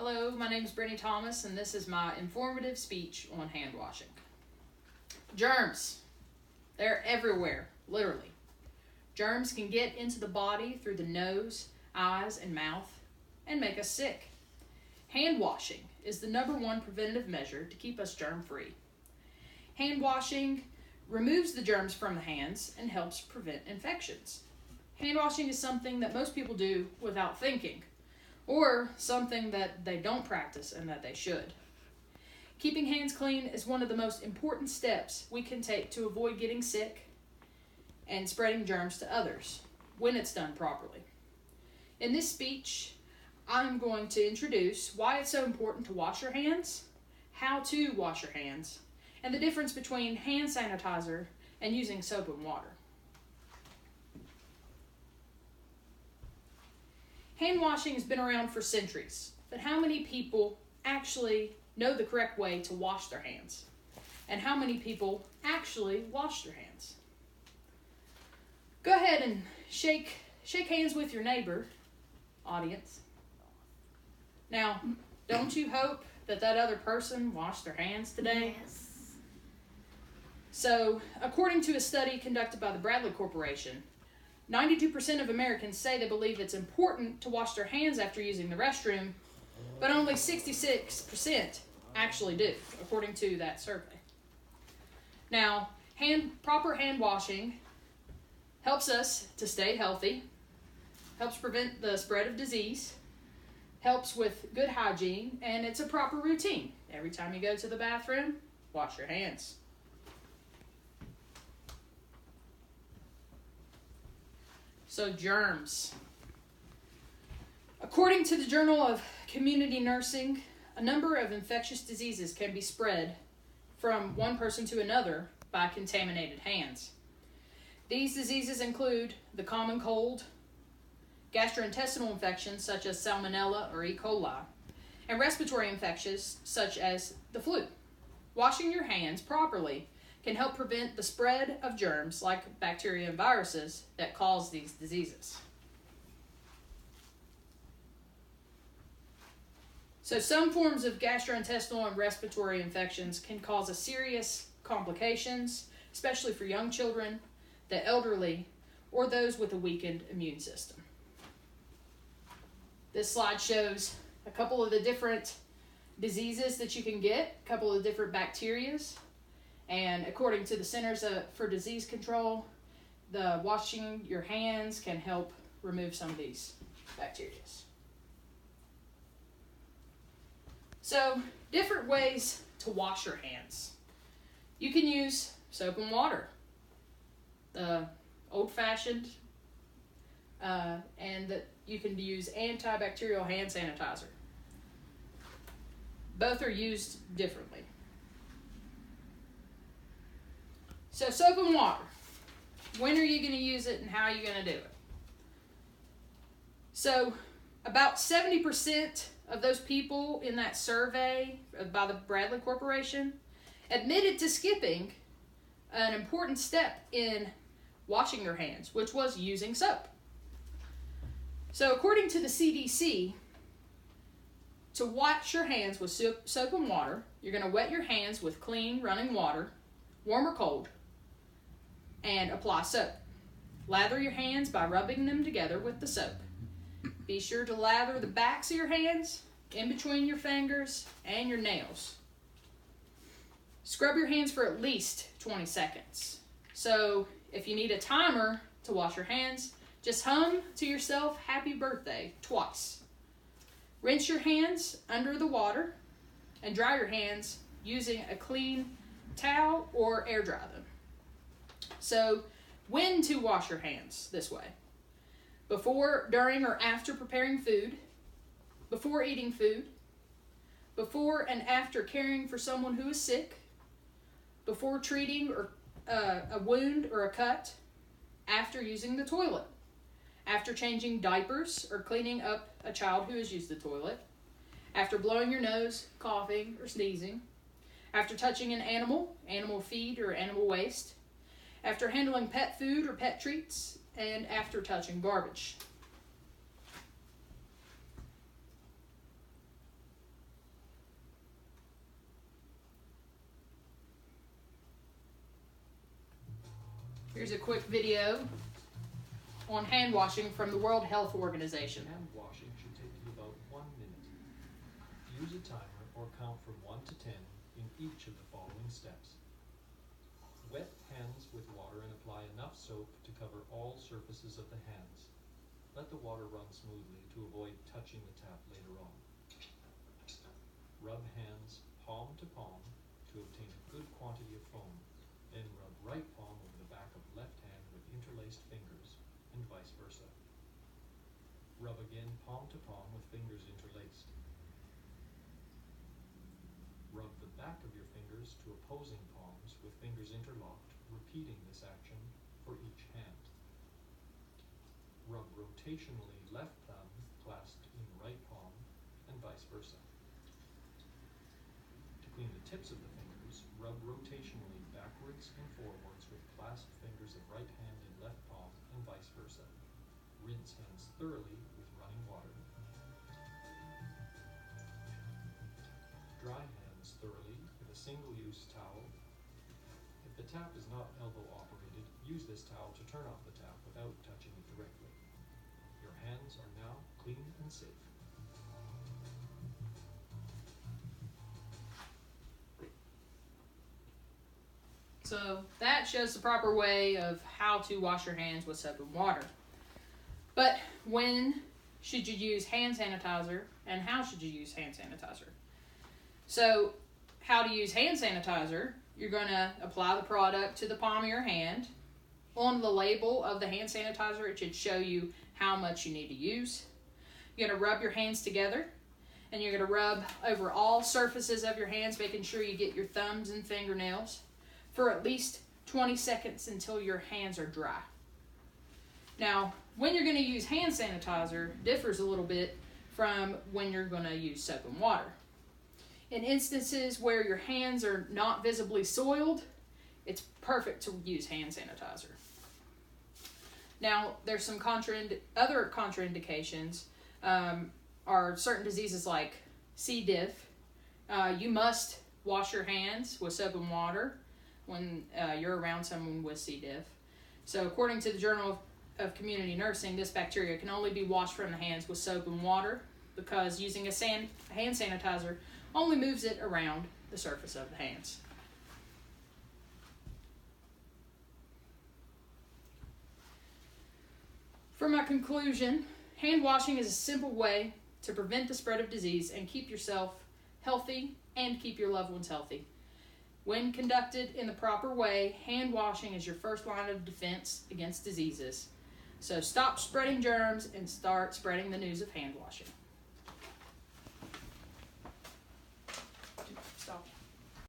Hello, my name is Brittany Thomas, and this is my informative speech on hand washing. Germs. They're everywhere, literally. Germs can get into the body through the nose, eyes, and mouth, and make us sick. Hand washing is the #1 preventative measure to keep us germ-free. Hand washing removes the germs from the hands and helps prevent infections. Hand washing is something that most people do without thinking, or something that they don't practice and that they should. Keeping hands clean is one of the most important steps we can take to avoid getting sick and spreading germs to others when it's done properly. In this speech, I'm going to introduce why it's so important to wash your hands, how to wash your hands, and the difference between hand sanitizer and using soap and water. Hand washing has been around for centuries, but how many people actually know the correct way to wash their hands? And how many people actually wash their hands? Go ahead and shake hands with your neighbor, audience. Now, don't you hope that other person washed their hands today? Yes. So, according to a study conducted by the Bradley Corporation, 92% of Americans say they believe it's important to wash their hands after using the restroom, but only 66% actually do, according to that survey. Now, proper hand washing helps us to stay healthy, helps prevent the spread of disease, helps with good hygiene, and it's a proper routine. Every time you go to the bathroom, wash your hands. So, germs. According to the Journal of Community Nursing, a number of infectious diseases can be spread from one person to another by contaminated hands. These diseases include the common cold, gastrointestinal infections such as Salmonella or E. coli, and respiratory infections such as the flu. Washing your hands properly can help prevent the spread of germs like bacteria and viruses that cause these diseases. So some forms of gastrointestinal and respiratory infections can cause serious complications, especially for young children, the elderly, or those with a weakened immune system. This slide shows a couple of the different diseases that you can get, a couple of different bacterias. And according to the Centers for Disease Control, the washing your hands can help remove some of these bacteria. So, different ways to wash your hands. You can use soap and water, the old-fashioned, and that you can use antibacterial hand sanitizer. Both are used differently. So soap and water. When are you going to use it and how are you going to do it? So about 70% of those people in that survey by the Bradley Corporation admitted to skipping an important step in washing their hands, which was using soap. So according to the CDC, to wash your hands with soap and water, you're going to wet your hands with clean running water, warm or cold, and apply soap. Lather your hands by rubbing them together with the soap. Be sure to lather the backs of your hands, in between your fingers, and your nails. Scrub your hands for at least 20 seconds. So if you need a timer to wash your hands, just hum to yourself "Happy Birthday" twice. Rinse your hands under the water and dry your hands using a clean towel or air dry them. So, when to wash your hands this way? Before, during, or after preparing food, before eating food, before and after caring for someone who is sick, before treating a wound or a cut, after using the toilet, after changing diapers or cleaning up a child who has used the toilet, after blowing your nose, coughing, or sneezing, after touching an animal feed, or animal waste, after handling pet food or pet treats, and after touching garbage. Here's a quick video on hand washing from the World Health Organization. Hand washing should take you about 1 minute. Use a timer or count from 1 to 10 in each of the following steps. Wet hands with water and apply enough soap to cover all surfaces of the hands. Let the water run smoothly to avoid touching the tap later on. Rub hands palm to palm to obtain a good quantity of foam. Then rub right palm over the back of left hand with interlaced fingers, and vice versa. Rub again palm to palm with fingers interlaced. Rub the back of your fingers to opposing palms with fingers interlocked, repeating this action for each hand. Rub rotationally left thumb clasped in right palm, and vice versa. To clean the tips of the fingers, rub rotationally backwards and forwards with clasped fingers of right hand in left palm, and vice versa. Rinse hands thoroughly with running water. Dry hands thoroughly with a single-use towel. If the tap is not elbow operated, use this towel to turn off the tap without touching it directly. Your hands are now clean and safe. So that shows the proper way of how to wash your hands with soap and water. But when should you use hand sanitizer, and how should you use hand sanitizer? So how to use hand sanitizer: you're going to apply the product to the palm of your hand. On the label of the hand sanitizer, it should show you how much you need to use. You're going to rub your hands together, and you're going to rub over all surfaces of your hands, making sure you get your thumbs and fingernails for at least 20 seconds until your hands are dry. Now, when you're going to use hand sanitizer differs a little bit from when you're going to use soap and water. In instances where your hands are not visibly soiled, it's perfect to use hand sanitizer. Now, there's some other contraindications are certain diseases like C. diff. You must wash your hands with soap and water when you're around someone with C. diff. So according to the Journal of Community Nursing, this bacteria can only be washed from the hands with soap and water because using a hand sanitizer only moves it around the surface of the hands. For my conclusion, hand washing is a simple way to prevent the spread of disease and keep yourself healthy and keep your loved ones healthy. When conducted in the proper way, hand washing is your first line of defense against diseases. So stop spreading germs and start spreading the news of hand washing.